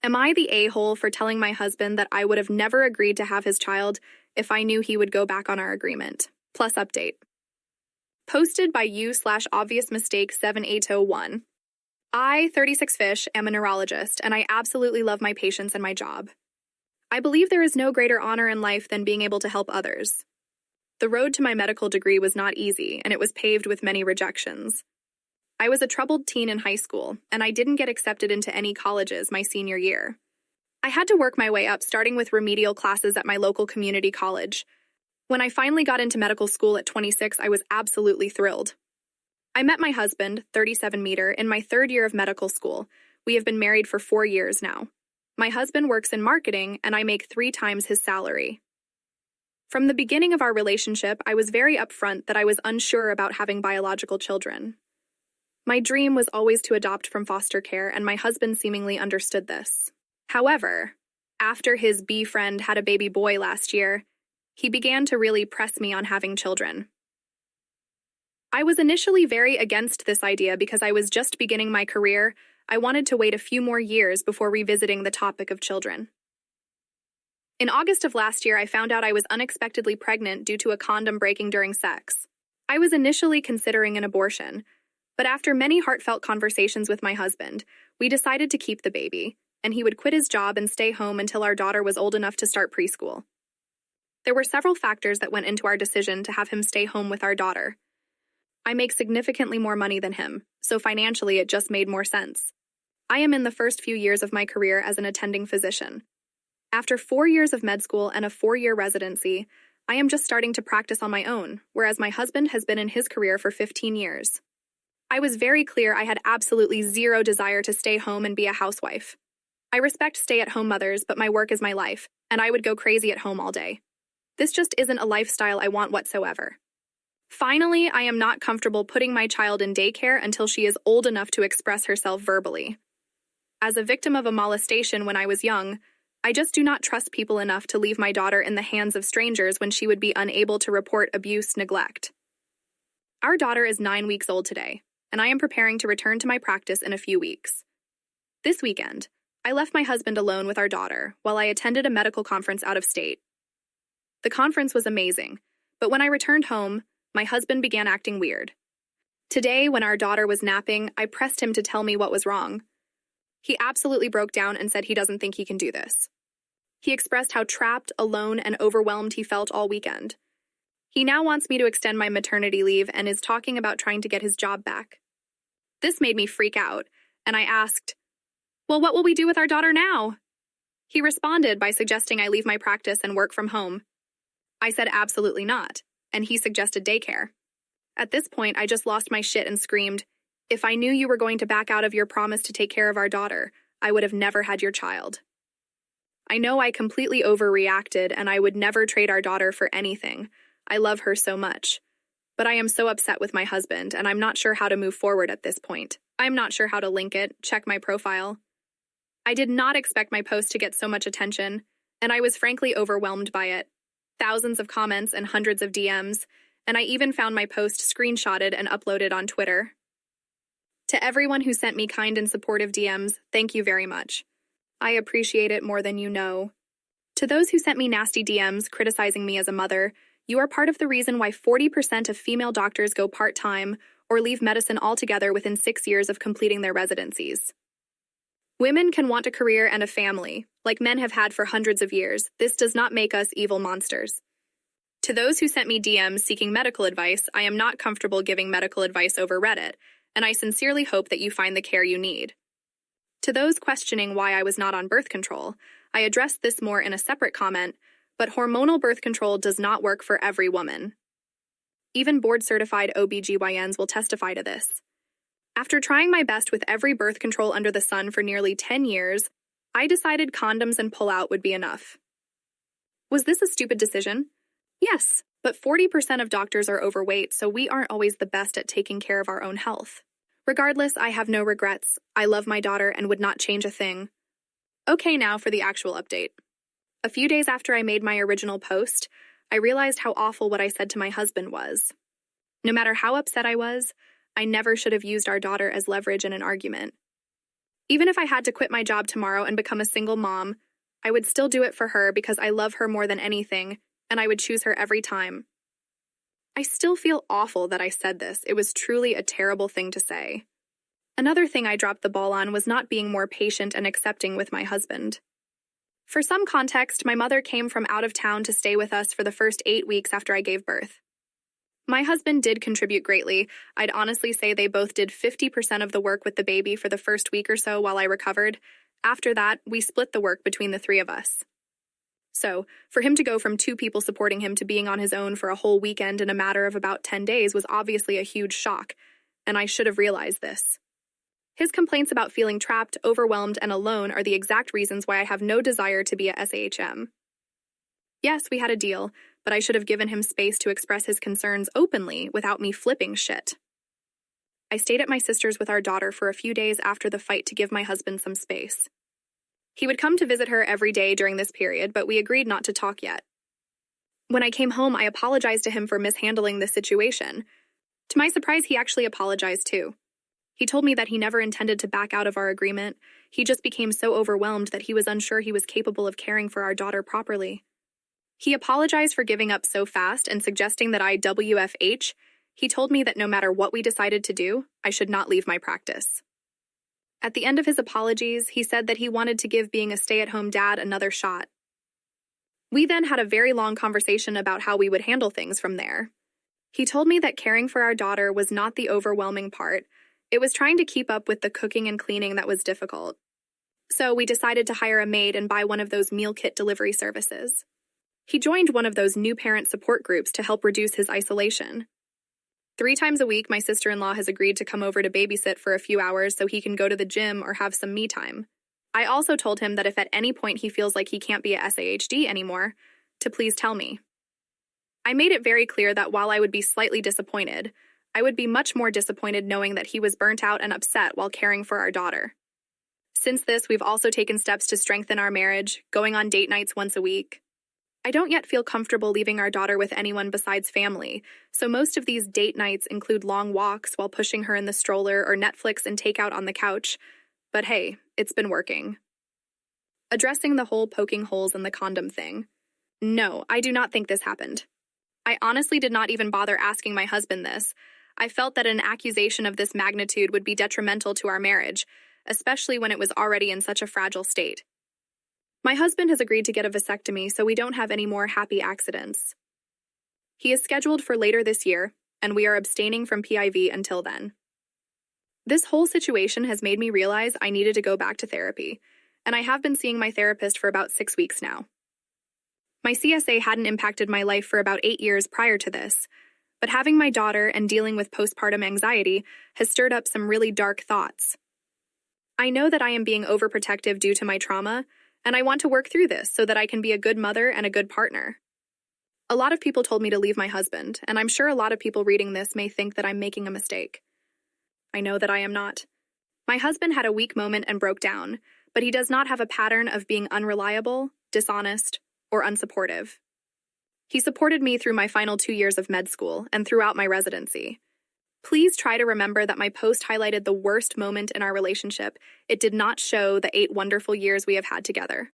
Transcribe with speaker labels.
Speaker 1: Am I the a-hole for telling my husband that I would have never agreed to have his child if I knew he would go back on our agreement? Plus update. Posted by you/obviousmistake7801. I, 36fish, am a neurologist, and I absolutely love my patients and my job. I believe there is no greater honor in life than being able to help others. The road to my medical degree was not easy, and it was paved with many rejections. I was a troubled teen in high school, and I didn't get accepted into any colleges my senior year. I had to work my way up, starting with remedial classes at my local community college. When I finally got into medical school at 26, I was absolutely thrilled. I met my husband, 37-meter, in my third year of medical school. We have been married for 4 years now. My husband works in marketing, and I make 3 times his salary. From the beginning of our relationship, I was very upfront that I was unsure about having biological children. My dream was always to adopt from foster care, and my husband seemingly understood this. However, after his bee friend had a baby boy last year, he began to really press me on having children. I was initially very against this idea because I was just beginning my career. I wanted to wait a few more years before revisiting the topic of children. In August of last year, I found out I was unexpectedly pregnant due to a condom breaking during sex. I was initially considering an abortion, but after many heartfelt conversations with my husband, we decided to keep the baby, and he would quit his job and stay home until our daughter was old enough to start preschool. There were several factors that went into our decision to have him stay home with our daughter. I make significantly more money than him, so financially it just made more sense. I am in the first few years of my career as an attending physician. After 4 years of med school and a 4-year residency, I am just starting to practice on my own, whereas my husband has been in his career for 15 years. I was very clear I had absolutely zero desire to stay home and be a housewife. I respect stay-at-home mothers, but my work is my life, and I would go crazy at home all day. This just isn't a lifestyle I want whatsoever. Finally, I am not comfortable putting my child in daycare until she is old enough to express herself verbally. As a victim of a molestation when I was young, I just do not trust people enough to leave my daughter in the hands of strangers when she would be unable to report abuse, neglect. Our daughter is 9 weeks old today, and I am preparing to return to my practice in a few weeks. This weekend, I left my husband alone with our daughter while I attended a medical conference out of state. The conference was amazing, but when I returned home, my husband began acting weird. Today, when our daughter was napping, I pressed him to tell me what was wrong. He absolutely broke down and said he doesn't think he can do this. He expressed how trapped, alone, and overwhelmed he felt all weekend. He now wants me to extend my maternity leave and is talking about trying to get his job back. This made me freak out, and I asked, "Well, what will we do with our daughter now?" He responded by suggesting I leave my practice and work from home. I said absolutely not, and he suggested daycare. At this point, I just lost my shit and screamed, "If I knew you were going to back out of your promise to take care of our daughter, I would have never had your child." I know I completely overreacted, and I would never trade our daughter for anything. I love her so much. But I am so upset with my husband, and I'm not sure how to move forward at this point. I'm not sure how to link it, check my profile. I did not expect my post to get so much attention, and I was frankly overwhelmed by it. Thousands of comments and hundreds of DMs, and I even found my post screenshotted and uploaded on Twitter. To everyone who sent me kind and supportive DMs, thank you very much. I appreciate it more than you know. To those who sent me nasty DMs criticizing me as a mother, you are part of the reason why 40% of female doctors go part-time or leave medicine altogether within 6 years of completing their residencies. Women can want a career and a family, like men have had for hundreds of years. This does not make us evil monsters. To those who sent me DMs seeking medical advice, I am not comfortable giving medical advice over Reddit, and I sincerely hope that you find the care you need. To those questioning why I was not on birth control, I addressed this more in a separate comment, but hormonal birth control does not work for every woman. Even board-certified OBGYNs will testify to this. After trying my best with every birth control under the sun for nearly 10 years, I decided condoms and pull-out would be enough. Was this a stupid decision? Yes, but 40% of doctors are overweight, so we aren't always the best at taking care of our own health. Regardless, I have no regrets. I love my daughter and would not change a thing. Okay, now for the actual update. A few days after I made my original post, I realized how awful what I said to my husband was. No matter how upset I was, I never should have used our daughter as leverage in an argument. Even if I had to quit my job tomorrow and become a single mom, I would still do it for her because I love her more than anything, and I would choose her every time. I still feel awful that I said this. It was truly a terrible thing to say. Another thing I dropped the ball on was not being more patient and accepting with my husband. For some context, my mother came from out of town to stay with us for the first 8 weeks after I gave birth. My husband did contribute greatly. I'd honestly say they both did 50% of the work with the baby for the first week or so while I recovered. After that, we split the work between the three of us. So, for him to go from 2 people supporting him to being on his own for a whole weekend in a matter of about 10 days was obviously a huge shock, and I should have realized this. His complaints about feeling trapped, overwhelmed, and alone are the exact reasons why I have no desire to be a SAHM. Yes, we had a deal, but I should have given him space to express his concerns openly without me flipping shit. I stayed at my sister's with our daughter for a few days after the fight to give my husband some space. He would come to visit her every day during this period, but we agreed not to talk yet. When I came home, I apologized to him for mishandling the situation. To my surprise, he actually apologized too. He told me that he never intended to back out of our agreement. He just became so overwhelmed that he was unsure he was capable of caring for our daughter properly. He apologized for giving up so fast and suggesting that I WFH. He told me that no matter what we decided to do, I should not leave my practice. At the end of his apologies, he said that he wanted to give being a stay-at-home dad another shot. We then had a very long conversation about how we would handle things from there. He told me that caring for our daughter was not the overwhelming part. It was trying to keep up with the cooking and cleaning that was difficult. So we decided to hire a maid and buy one of those meal kit delivery services. He joined one of those new parent support groups to help reduce his isolation. 3 times a week, my sister-in-law has agreed to come over to babysit for a few hours so he can go to the gym or have some me time. I also told him that if at any point he feels like he can't be a SAHD anymore, to please tell me. I made it very clear that while I would be slightly disappointed, I would be much more disappointed knowing that he was burnt out and upset while caring for our daughter. Since this, we've also taken steps to strengthen our marriage, going on date nights once a week. I don't yet feel comfortable leaving our daughter with anyone besides family, so most of these date nights include long walks while pushing her in the stroller or Netflix and takeout on the couch. But hey, it's been working. Addressing the whole poking holes in the condom thing. No, I do not think this happened. I honestly did not even bother asking my husband this. I felt that an accusation of this magnitude would be detrimental to our marriage, especially when it was already in such a fragile state. My husband has agreed to get a vasectomy so we don't have any more happy accidents. He is scheduled for later this year, and we are abstaining from PIV until then. This whole situation has made me realize I needed to go back to therapy, and I have been seeing my therapist for about 6 weeks now. My CSA hadn't impacted my life for about 8 years prior to this, but having my daughter and dealing with postpartum anxiety has stirred up some really dark thoughts. I know that I am being overprotective due to my trauma, and I want to work through this so that I can be a good mother and a good partner. A lot of people told me to leave my husband, and I'm sure a lot of people reading this may think that I'm making a mistake. I know that I am not. My husband had a weak moment and broke down, but he does not have a pattern of being unreliable, dishonest, or unsupportive. He supported me through my final 2 years of med school and throughout my residency. Please try to remember that my post highlighted the worst moment in our relationship. It did not show the 8 wonderful years we have had together.